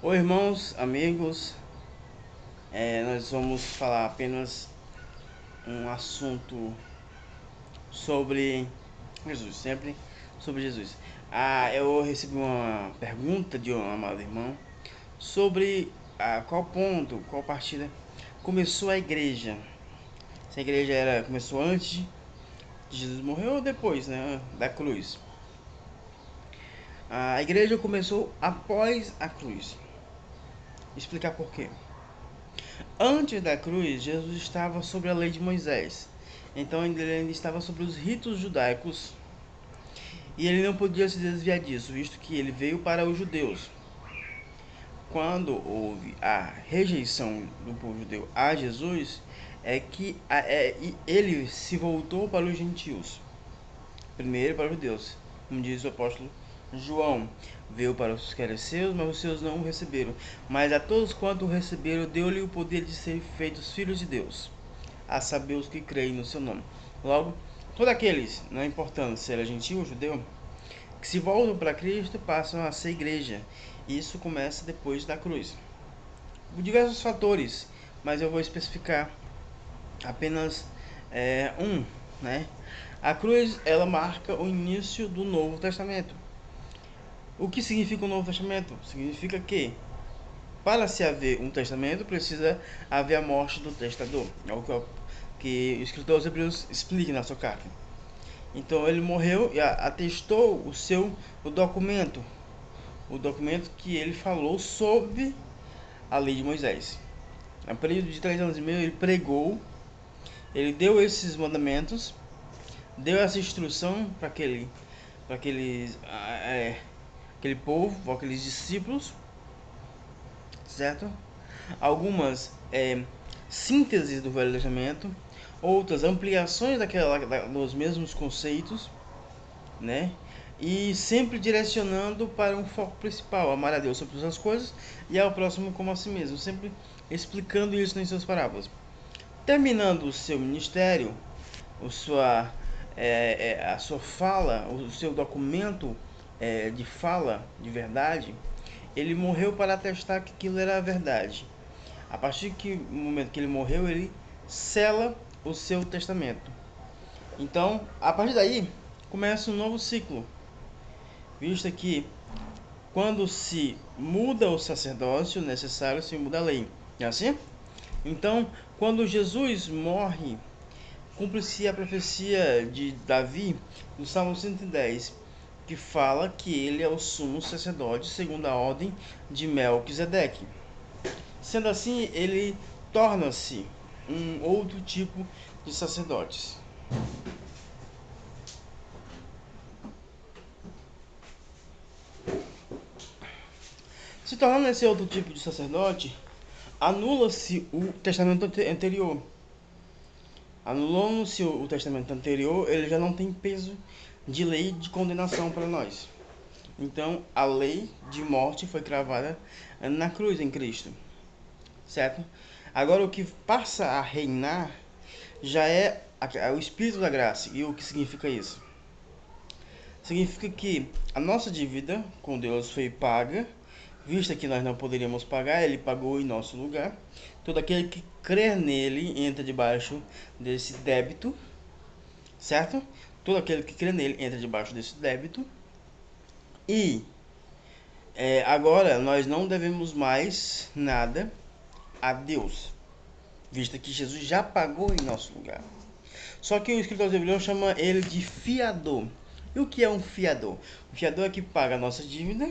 Oi, irmãos, amigos. Nós vamos falar apenas um assunto sobre Jesus, sempre sobre Jesus. Eu recebi uma pergunta de um amado irmão sobre qual ponto, qual partida começou a igreja. Se a igreja começou antes de Jesus morrer ou depois, né, da cruz. A igreja começou após a cruz. Explicar por quê. Antes da cruz, Jesus estava sobre a lei de Moisés. Então ele ainda estava sobre os ritos judaicos e ele não podia se desviar disso, visto que ele veio para os judeus. Quando houve a rejeição do povo judeu a Jesus, ele se voltou para os gentios, primeiro para os judeus, como diz o apóstolo João. Veio para os que eram seus, mas os seus não o receberam. Mas a todos quanto o receberam, deu-lhe o poder de serem feitos filhos de Deus, a saber os que creem no seu nome. Logo, todos aqueles, não importando se era gentil ou judeu, que se voltam para Cristo passam a ser igreja. Isso começa depois da cruz. Por diversos fatores, mas eu vou especificar apenas um, né? A cruz, ela marca o início do Novo Testamento. O que significa o Novo Testamento? Significa que para se haver um testamento, precisa haver a morte do testador. É o que o escritor aos Hebreus explica na sua carta. Então ele morreu e atestou o documento que ele falou sobre a lei de Moisés. No período de 3 anos e meio ele pregou, ele deu esses mandamentos, deu essa instrução para aquele povo, para aqueles discípulos, certo? Algumas sínteses do Velho Testamento, outras ampliações dos mesmos conceitos, né? E sempre direcionando para um foco principal, amar a Deus sobre todas as coisas e ao próximo como a si mesmo, sempre explicando isso em suas parábolas. Terminando o seu ministério, a sua fala, o seu documento de fala, de verdade, ele morreu para atestar que aquilo era a verdade. A partir do momento que ele morreu, ele sela o seu testamento. Então, a partir daí, começa um novo ciclo, visto que quando se muda o sacerdócio, necessário se muda a lei. É assim? Então, quando Jesus morre, cumpre-se a profecia de Davi, no Salmo 110, que fala que ele é o sumo sacerdote segundo a ordem de Melquisedeque. Sendo assim, ele torna-se um outro tipo de sacerdotes. Se tornando esse outro tipo de sacerdote, anula-se o testamento anterior. Anulando-se o testamento anterior, ele já não tem peso de lei de condenação para nós. Então, a lei de morte foi cravada na cruz em Cristo, certo? Agora, o que passa a reinar já é o Espírito da Graça. E o que significa isso? Significa que a nossa dívida com Deus foi paga, vista que nós não poderíamos pagar, ele pagou em nosso lugar. Todo aquele que crer nele entra debaixo desse débito, certo? Todo aquele que crê nele entra debaixo desse débito. E agora nós não devemos mais nada a Deus, vista que Jesus já pagou em nosso lugar. Só que o escritor aos Hebreus chama ele de fiador. E o que é um fiador? O fiador é que paga a nossa dívida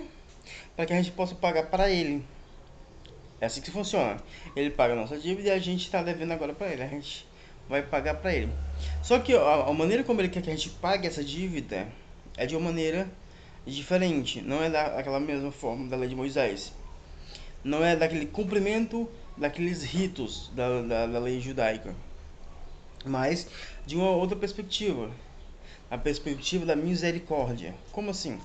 para que a gente possa pagar para ele. É assim que funciona. Ele paga a nossa dívida e a gente está devendo agora para ele. A gente vai pagar para ele. Só que a maneira como ele quer que a gente pague essa dívida é de uma maneira diferente. Não é daquela mesma forma da lei de Moisés. Não é daquele cumprimento daqueles ritos da lei judaica. Mas de uma outra perspectiva. A perspectiva da misericórdia. Como assim?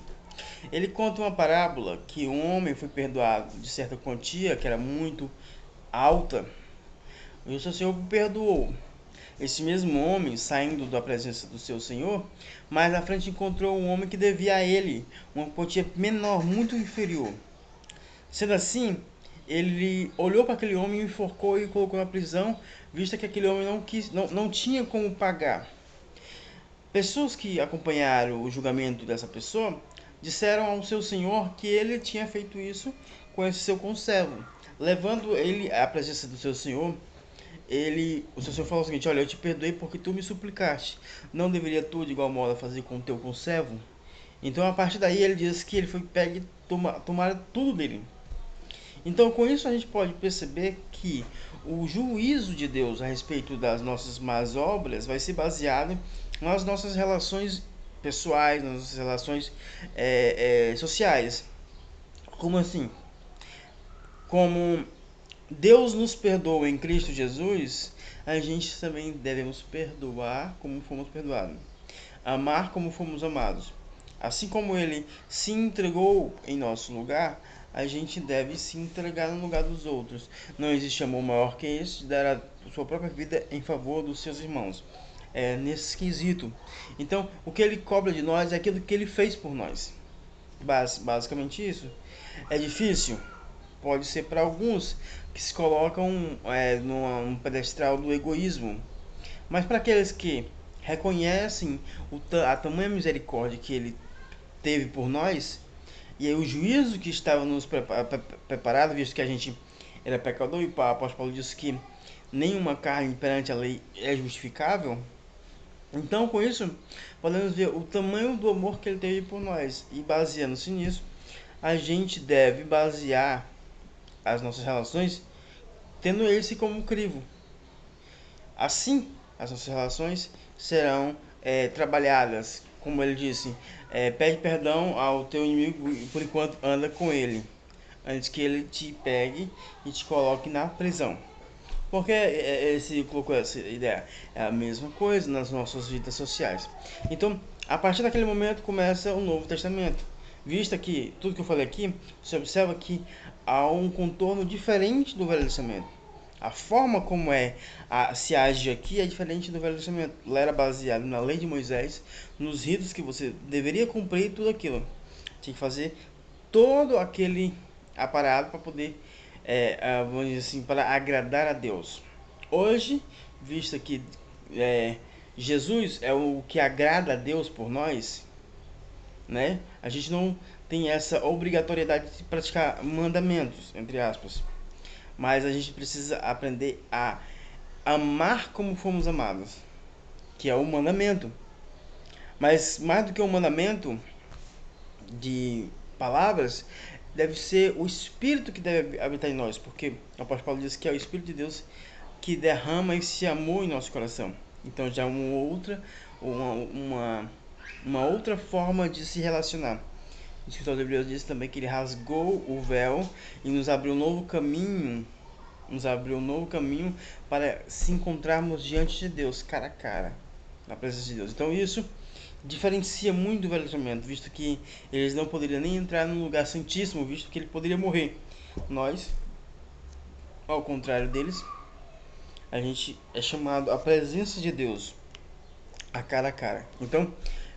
Ele conta uma parábola que um homem foi perdoado de certa quantia, que era muito alta, e o seu senhor o perdoou. Esse mesmo homem, saindo da presença do seu senhor, mais à frente encontrou um homem que devia a ele uma quantia menor, muito inferior. Sendo assim, ele olhou para aquele homem, enforcou e colocou na prisão, visto que aquele homem não tinha como pagar. Pessoas que acompanharam o julgamento dessa pessoa disseram ao seu senhor que ele tinha feito isso com esse seu conservo. Levando ele à presença do seu senhor, o seu senhor falou o seguinte: olha, eu te perdoei porque tu me suplicaste. Não deveria tu de igual modo fazer com o teu conservo? Então, a partir daí, ele diz que ele foi pego e tomaram tudo dele. Então, com isso, a gente pode perceber que o juízo de Deus a respeito das nossas más obras vai ser baseado nas nossas relações pessoais, nas nossas relações sociais. Como assim? Como Deus nos perdoa em Cristo Jesus, a gente também devemos perdoar como fomos perdoados, amar como fomos amados. Assim como ele se entregou em nosso lugar, a gente deve se entregar no lugar dos outros. Não existe amor maior que esse de dar a sua própria vida em favor dos seus irmãos. É nesse quesito. Então, o que ele cobra de nós é aquilo que ele fez por nós. Basicamente isso. É difícil? Pode ser para alguns que se colocam num pedestal do egoísmo. Mas para aqueles que reconhecem a tamanha misericórdia que ele teve por nós, e aí o juízo que estava nos preparado, visto que a gente era pecador, e o apóstolo Paulo disse que nenhuma carne perante a lei é justificável. Então, com isso, podemos ver o tamanho do amor que ele teve por nós. E baseando-se nisso, a gente deve basear as nossas relações tendo esse como crivo. Assim, as nossas relações serão trabalhadas, como ele disse, pede perdão ao teu inimigo por enquanto anda com ele, antes que ele te pegue e te coloque na prisão. Porque ele colocou essa ideia? É a mesma coisa nas nossas vidas sociais. Então, a partir daquele momento começa o Novo Testamento. Vista que tudo que eu falei aqui, você observa que há um contorno diferente do Velho Testamento. A forma como se age aqui é diferente do Velho Testamento. Lá era baseado na lei de Moisés, nos ritos que você deveria cumprir, tudo aquilo. Tinha que fazer todo aquele aparato para poder, vamos dizer assim, para agradar a Deus. Hoje, visto que Jesus é o que agrada a Deus por nós, né? A gente não tem essa obrigatoriedade de praticar mandamentos, entre aspas. Mas a gente precisa aprender a amar como fomos amados, que é o mandamento. Mas mais do que o mandamento de palavras, deve ser o Espírito que deve habitar em nós, porque o apóstolo Paulo diz que é o Espírito de Deus que derrama esse amor em nosso coração. Então já é uma outra forma de se relacionar. O escritor de Hebreus diz também que ele rasgou o véu e nos abriu um novo caminho para se encontrarmos diante de Deus, cara a cara, na presença de Deus. Então isso diferencia muito do Velho Testamento, visto que eles não poderiam nem entrar num lugar santíssimo, visto que ele poderia morrer. Nós, ao contrário deles, a gente é chamado à presença de Deus, a cara. Então,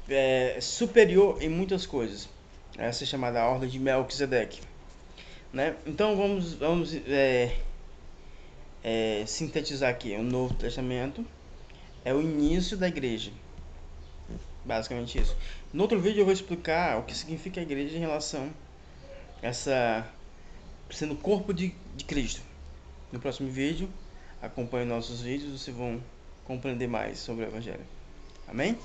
é superior em muitas coisas. Essa é chamada a ordem de Melquisedeque, né? Então vamos sintetizar aqui. O Novo Testamento é o início da igreja, basicamente isso. No outro vídeo eu vou explicar o que significa a igreja em relação a essa sendo o corpo de Cristo. No próximo vídeo, acompanhe nossos vídeos, vocês vão compreender mais sobre o Evangelho. Amém?